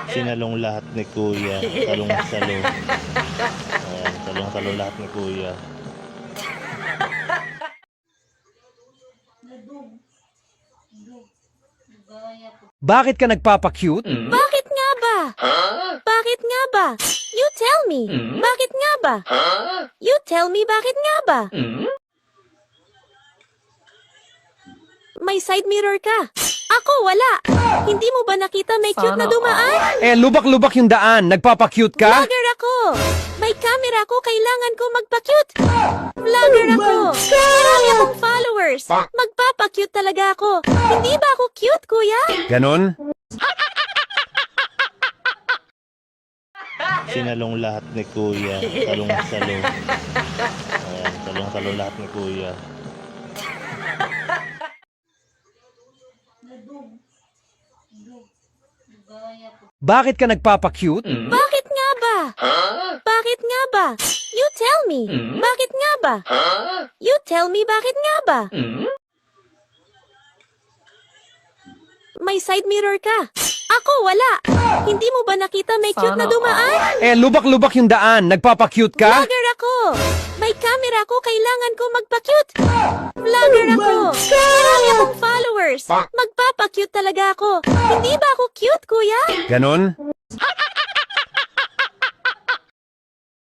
Sinalong lahat ni Kuya. Salong-salong. Ayan, salong-salong lahat ni Kuya. Bakit ka nagpapakute? Bakit nga ba? Bakit nga ba? You tell me. Bakit nga ba? You tell me bakit nga ba? May side mirror ka. Ako wala. Hindi mo ba nakita may cute na dumaan? Eh, lubak-lubak yung daan. Nagpapakute ka? Vlogger ako. May camera ko, kailangan ko magpa-cute. Vlogger ako. Marami akong followers. Magpapa-cute talaga ako. Hindi ba ako cute, kuya? Ganon? Sinalong lahat ni Kuya. Salong-salong. Ayan, salong-salong lahat ni Kuya. Bakit ka nagpapakute? Bakit nga ba? Bakit nga ba? You tell me. Bakit nga ba? You tell me bakit nga ba? May side mirror ka. Ako wala. Hindi mo ba nakita may cute na dumaan? Eh, lubak-lubak yung daan. Nagpapakute ka? Vlogger ako. May camera ko, kailangan ko magpa-cute. Vlogger ako. Marami akong followers. Magpapa-cute talaga ako. Hindi ba ako cute, kuya? Ganon?